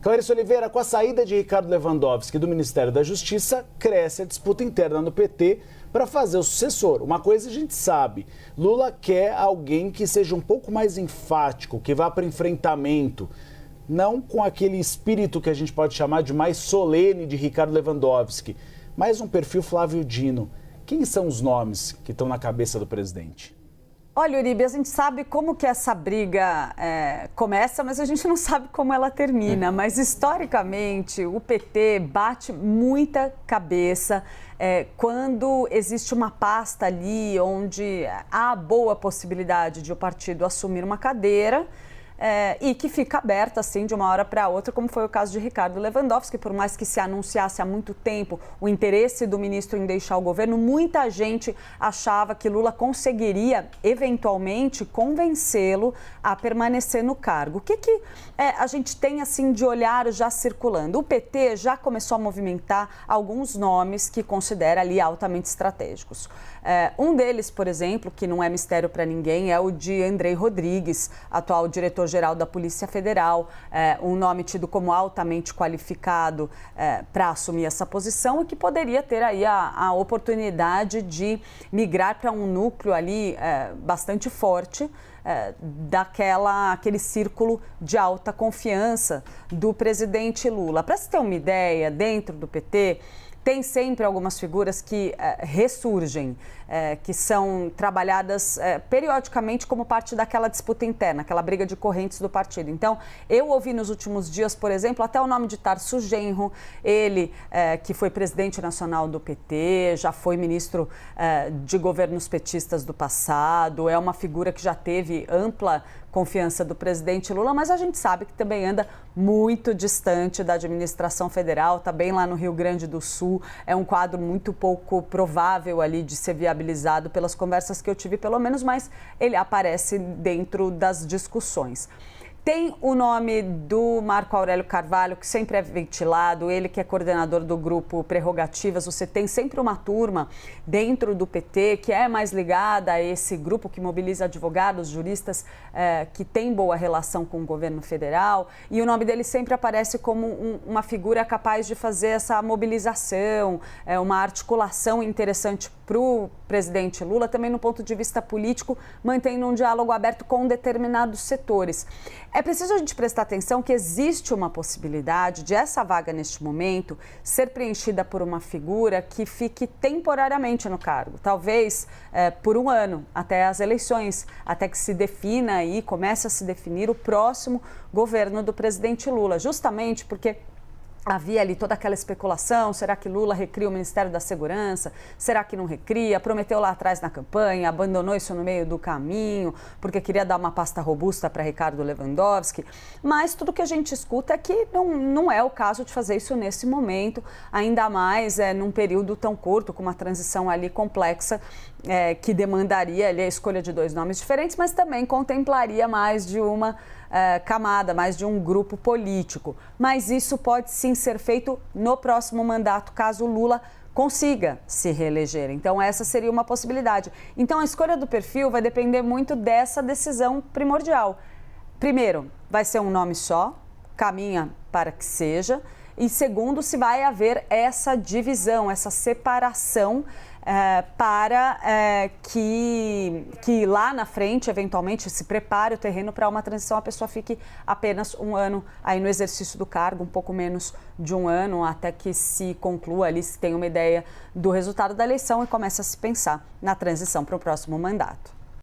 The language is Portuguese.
Clarice Oliveira, com a saída de Ricardo Lewandowski do Ministério da Justiça, cresce a disputa interna no PT para fazer o sucessor. Uma coisa a gente sabe, Lula quer alguém que seja um pouco mais enfático, que vá para enfrentamento, não com aquele espírito que a gente pode chamar de mais solene de Ricardo Lewandowski, mas um perfil Flávio Dino. Quem são os nomes que estão na cabeça do presidente? Olha, Uribe, a gente sabe como que essa briga começa, mas a gente não sabe como ela termina. Mas, historicamente, o PT bate muita cabeça quando existe uma pasta ali onde há boa possibilidade de o partido assumir uma cadeira e que fica aberta, assim, de uma hora para outra, como foi o caso de Ricardo Lewandowski. Por mais que se anunciasse há muito tempo o interesse do ministro em deixar o governo, muita gente achava que Lula conseguiria, eventualmente, convencê-lo a permanecer no cargo. O que a gente tem, assim, de olhar já circulando? O PT já começou a movimentar alguns nomes que considera ali altamente estratégicos. Um deles, por exemplo, que não é mistério para ninguém, é o de Andrei Rodrigues, atual diretor-geral da Polícia Federal, um nome tido como altamente qualificado para assumir essa posição e que poderia ter aí a oportunidade de migrar para um núcleo ali bastante forte, aquele círculo de alta confiança do presidente Lula. Para se ter uma ideia, dentro do PT, tem sempre algumas figuras que ressurgem, que são trabalhadas periodicamente como parte daquela disputa interna, aquela briga de correntes do partido. Então, eu ouvi nos últimos dias, por exemplo, até o nome de Tarso Genro, ele que foi presidente nacional do PT, já foi ministro de governos petistas do passado, é uma figura que já teve ampla confiança do presidente Lula, mas a gente sabe que também anda muito distante da administração federal, está bem lá no Rio Grande do Sul, é um quadro muito pouco provável ali de ser viabilizado pelas conversas que eu tive, pelo menos, mas ele aparece dentro das discussões. Tem o nome do Marco Aurélio Carvalho, que sempre é ventilado, ele que é coordenador do grupo Prerrogativas. Você tem sempre uma turma dentro do PT que é mais ligada a esse grupo que mobiliza advogados, juristas que tem boa relação com o governo federal. E o nome dele sempre aparece como uma figura capaz de fazer essa mobilização, uma articulação interessante para o presidente Lula, também no ponto de vista político, mantendo um diálogo aberto com determinados setores. É preciso a gente prestar atenção que existe uma possibilidade de essa vaga, neste momento, ser preenchida por uma figura que fique temporariamente no cargo, talvez por um ano, até as eleições, até que se defina e comece a se definir o próximo governo do presidente Lula, justamente porque havia ali toda aquela especulação, será que Lula recria o Ministério da Segurança? Será que não recria? Prometeu lá atrás na campanha, abandonou isso no meio do caminho, porque queria dar uma pasta robusta para Ricardo Lewandowski. Mas tudo que a gente escuta é que não é o caso de fazer isso nesse momento, ainda mais num período tão curto, com uma transição ali complexa, que demandaria ali a escolha de dois nomes diferentes, mas também contemplaria mais de uma camada, mais de um grupo político. Mas isso pode sim ser feito no próximo mandato, caso Lula consiga se reeleger. Então, essa seria uma possibilidade. Então, a escolha do perfil vai depender muito dessa decisão primordial. Primeiro, vai ser um nome só, caminha para que seja. E segundo, se vai haver essa divisão, essa separação para que lá na frente, eventualmente, se prepare o terreno para uma transição, a pessoa fique apenas um ano aí no exercício do cargo, um pouco menos de um ano, até que se conclua ali, se tem uma ideia do resultado da eleição e comece a se pensar na transição para o próximo mandato.